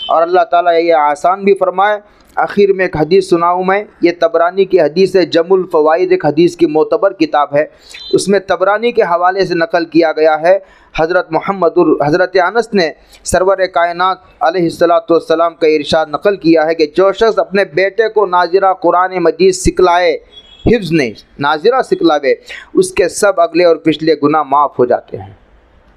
اور اللہ تعالیٰ یہ آسان بھی فرمائے۔ آخر میں ایک حدیث سناؤں میں، یہ طبرانی کی حدیث ہے، جم الفوائد ایک حدیث کی معتبر کتاب ہے، اس میں طبرانی کے حوالے سے نقل کیا گیا ہے۔ حضرت انس نے سرور کائنات علیہ السلام کا ارشاد نقل کیا ہے کہ جو شخص اپنے بیٹے کو ناظرہ قرآن مجید سکھلائے، حفظ نہیں ناظرہ سکھلاوے، اس کے سب اگلے اور پچھلے گناہ معاف ہو جاتے ہیں۔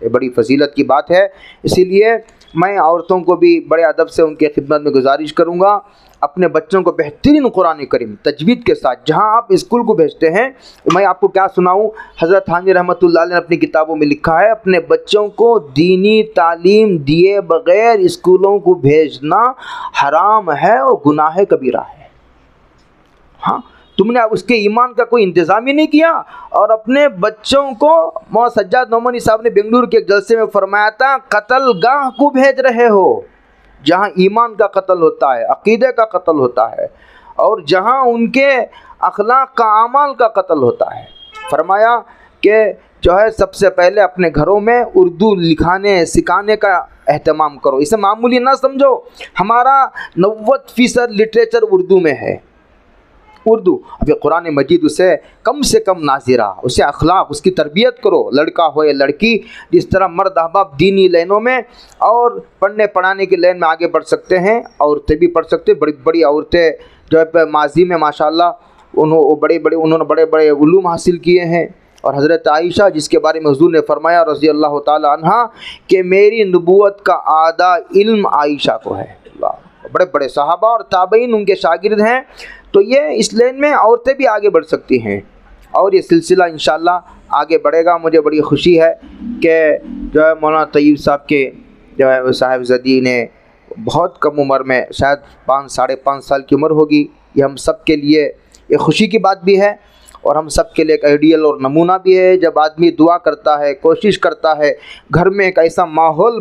یہ بڑی فضیلت کی بات ہے، اسی لیے میں عورتوں کو بھی بڑے ادب سے ان کی خدمت میں گزارش کروں گا، اپنے بچوں کو بہترین قرآن کریم تجوید کے ساتھ، جہاں آپ اسکول کو بھیجتے ہیں، میں آپ کو کیا سناؤں، حضرت تھانوی رحمۃ اللہ علیہ نے اپنی کتابوں میں لکھا ہے، اپنے بچوں کو دینی تعلیم دیے بغیر اسکولوں کو بھیجنا حرام ہے اور گناہ کبیرہ ہے۔ ہاں، تم نے اس کے ایمان کا کوئی انتظام ہی نہیں کیا، اور اپنے بچوں کو مولانا سجاد نعمانی صاحب نے بنگلور کے ایک جلسے میں فرمایا تھا، قتل گاہ کو بھیج رہے ہو، جہاں ایمان کا قتل ہوتا ہے، عقیدے کا قتل ہوتا ہے، اور جہاں ان کے اخلاق کا اعمال کا قتل ہوتا ہے۔ فرمایا کہ جو ہے سب سے پہلے اپنے گھروں میں اردو لکھانے سکھانے کا اہتمام کرو، اسے معمولی نہ سمجھو، ہمارا 90% لٹریچر اردو میں ہے، اردو۔ ابھی قرآن مجید اسے کم سے کم ناظرہ، اسے اخلاق، اس کی تربیت کرو، لڑکا ہو یا لڑکی، جس طرح مرد احباب دینی لائنوں میں اور پڑھنے پڑھانے کی لائن میں آگے بڑھ سکتے ہیں، عورتیں بھی پڑھ سکتے ہیں۔ بڑی بڑی عورتیں جو ہے ماضی میں ماشاءاللہ انہوں نے بڑے بڑے علوم حاصل کیے ہیں، اور حضرت عائشہ جس کے بارے میں حضور نے فرمایا رضی اللہ تعالی عنہا کہ میری نبوت کا آدھا علم عائشہ کو ہے۔ بڑے بڑے صحابہ اور تابعین ان کے شاگرد ہیں، تو یہ اس لین میں عورتیں بھی آگے بڑھ سکتی ہیں، اور یہ سلسلہ انشاءاللہ آگے بڑھے گا۔ مجھے بڑی خوشی ہے کہ جو ہے مولانا طیب صاحب کے جو ہے صاحبزادی نے بہت کم عمر میں، شاید 5-5.5 سال کی عمر ہوگی، یہ ہم سب کے لیے ایک خوشی کی بات بھی ہے، اور ہم سب کے لیے ایک آئیڈیل اور نمونہ بھی ہے۔ جب آدمی دعا کرتا ہے، کوشش کرتا ہے، گھر میں ایک ایسا ماحول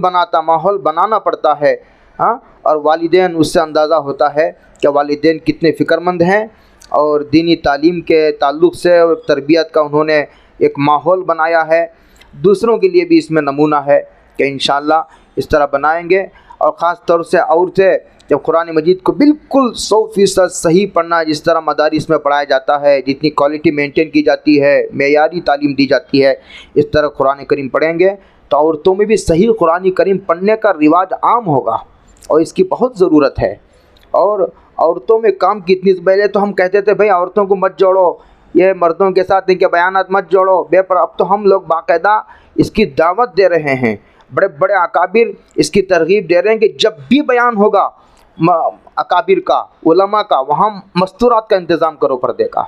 بنانا پڑتا ہے، ہاں، اور والدین اس سے اندازہ ہوتا ہے کہ والدین کتنے فکر مند ہیں، اور دینی تعلیم کے تعلق سے اور تربیت کا انہوں نے ایک ماحول بنایا ہے۔ دوسروں کے لیے بھی اس میں نمونہ ہے کہ انشاءاللہ اس طرح بنائیں گے، اور خاص طور سے عورتیں جب قرآن مجید کو بالکل 100% صحیح پڑھنا، جس طرح مدارس میں پڑھایا جاتا ہے، جتنی کوالٹی مینٹین کی جاتی ہے، معیاری تعلیم دی جاتی ہے، اس طرح قرآن کریم پڑھیں گے تو عورتوں میں بھی صحیح قرآن کریم پڑھنے کا رواج عام ہوگا، اور اس کی بہت ضرورت ہے۔ اور عورتوں میں کام کی اتنی، پہلے تو ہم کہتے تھے بھائی عورتوں کو مت جوڑو، یہ مردوں کے ساتھ ان کے بیانات مت جوڑو، اب تو ہم لوگ باقاعدہ اس کی دعوت دے رہے ہیں، بڑے بڑے اکابر اس کی ترغیب دے رہے ہیں کہ جب بھی بیان ہوگا اکابر کا، علماء کا، وہاں مستورات کا انتظام کرو پردے کا،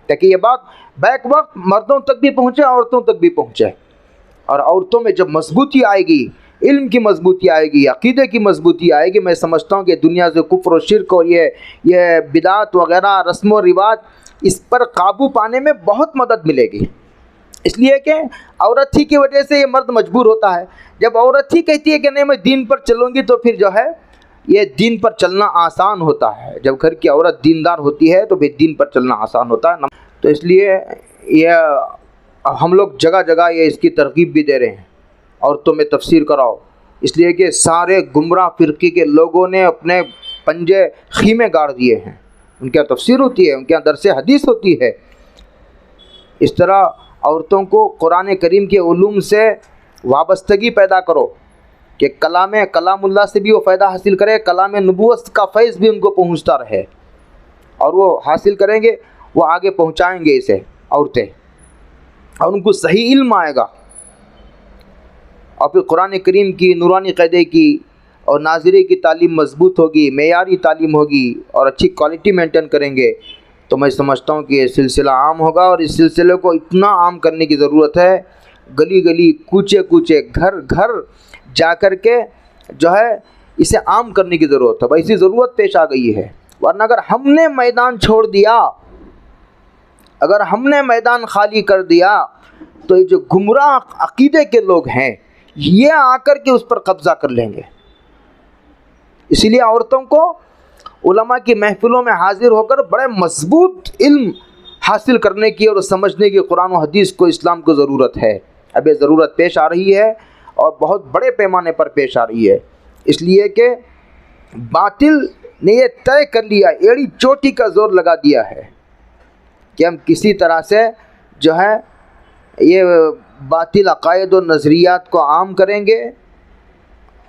تاکہ یہ بات بیک وقت مردوں تک بھی پہنچے، عورتوں تک بھی پہنچے۔ اور عورتوں میں جب مضبوطی آئے گی، علم کی مضبوطی آئے گی، عقیدے کی مضبوطی آئے گی، میں سمجھتا ہوں کہ دنیا سے کفر و شرک اور یہ بدعت وغیرہ رسم و رواج، اس پر قابو پانے میں بہت مدد ملے گی۔ اس لیے کہ عورت ہی کی وجہ سے یہ مرد مجبور ہوتا ہے۔ جب عورت ہی کہتی ہے کہ نہیں میں دین پر چلوں گی، تو پھر جو ہے یہ دین پر چلنا آسان ہوتا ہے۔ جب گھر کی عورت دیندار ہوتی ہے تو پھر دین پر چلنا آسان ہوتا ہے۔ تو اس لیے یہ ہم لوگ جگہ جگہ یہ اس کی ترغیب بھی دے رہے ہیں، عورتوں میں تفسیر کراؤ، اس لیے کہ سارے گمراہ فرقے کے لوگوں نے اپنے پنجے خیمے گاڑ دیے ہیں، ان کے یہاں تفسیر ہوتی ہے، ان کے یہاں درس حدیث ہوتی ہے۔ اس طرح عورتوں کو قرآن کریم کے علوم سے وابستگی پیدا کرو کہ کلام اللہ سے بھی وہ فائدہ حاصل کرے، کلام نبوت کا فیض بھی ان کو پہنچتا رہے، اور وہ حاصل کریں گے، وہ آگے پہنچائیں گے اسے عورتیں، اور ان کو صحیح علم آئے گا، اور پھر قرآن کریم کی نورانی قاعدے کی اور ناظرے کی تعلیم مضبوط ہوگی، معیاری تعلیم ہوگی، اور اچھی کوالٹی مینٹین کریں گے، تو میں سمجھتا ہوں کہ یہ سلسلہ عام ہوگا۔ اور اس سلسلے کو اتنا عام کرنے کی ضرورت ہے، گلی گلی، کوچے کوچے، گھر گھر جا کر کے جو ہے اسے عام کرنے کی ضرورت ہے۔ ایسی ضرورت پیش آ گئی ہے، ورنہ اگر ہم نے میدان چھوڑ دیا، اگر ہم نے میدان خالی کر دیا، تو یہ جو گمراہ عقیدے کے لوگ ہیں یہ آ کر کے اس پر قبضہ کر لیں گے. اسی لیے عورتوں کو علماء کی محفلوں میں حاضر ہو کر بڑے مضبوط علم حاصل کرنے کی اور سمجھنے کی قرآن و حدیث کو اسلام کو ضرورت ہے. اب یہ ضرورت پیش آ رہی ہے اور بہت بڑے پیمانے پر پیش آ رہی ہے، اس لیے کہ باطل نے یہ طے کر لیا، ایڑی چوٹی کا زور لگا دیا ہے کہ ہم کسی طرح سے جو ہے یہ باطل عقائد و نظریات کو عام کریں گے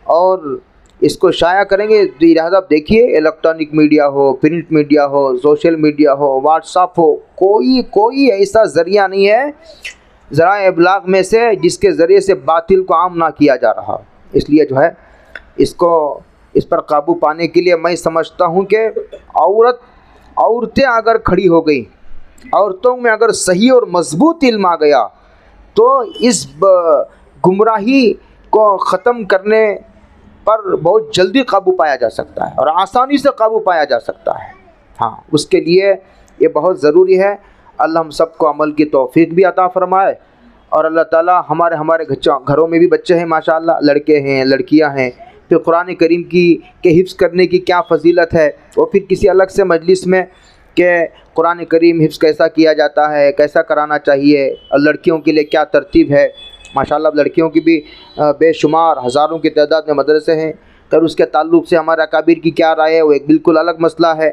اور اس کو شائع کریں گے. لہٰذا آپ دیکھیے الیکٹرانک میڈیا ہو، پرنٹ میڈیا ہو، سوشل میڈیا ہو، واٹس ایپ ہو، کوئی ایسا ذریعہ نہیں ہے ذرائع ابلاغ میں سے جس کے ذریعے سے باطل کو عام نہ کیا جا رہا. اس لیے جو ہے اس پر قابو پانے کے لیے میں سمجھتا ہوں کہ عورتیں اگر کھڑی ہو گئیں، عورتوں میں اگر صحیح اور مضبوط علم آ گیا تو اس گمراہی کو ختم کرنے پر بہت جلدی قابو پایا جا سکتا ہے اور آسانی سے قابو پایا جا سکتا ہے. ہاں، اس کے لیے یہ بہت ضروری ہے. اللہ ہم سب کو عمل کی توفیق بھی عطا فرمائے، اور اللہ تعالیٰ ہمارے گھروں میں بھی بچے ہیں ماشاءاللہ، لڑکے ہیں، لڑکیاں ہیں. پھر قرآن کریم کے حفظ کرنے کی کیا فضیلت ہے، اور پھر کسی الگ سے مجلس میں کہ قرآن کریم حفظ کیسا کیا جاتا ہے، کیسا کرانا چاہیے، اور لڑکیوں کے لیے کیا ترتیب ہے. ماشاءاللہ لڑکیوں کی بھی بے شمار ہزاروں کی تعداد میں مدرسے ہیں. پھر اس کے تعلق سے ہمارے اکابر کی کیا رائے ہے وہ ایک بالکل الگ مسئلہ ہے،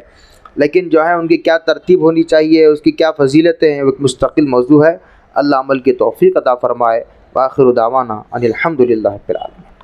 لیکن جو ہے ان کی کیا ترتیب ہونی چاہیے، اس کی کیا فضیلتیں ہیں، وہ ایک مستقل موضوع ہے. اللہ عمل کی توفیق عطا فرمائے. وآخر دعوانا ان الحمد للہ رب العالمین.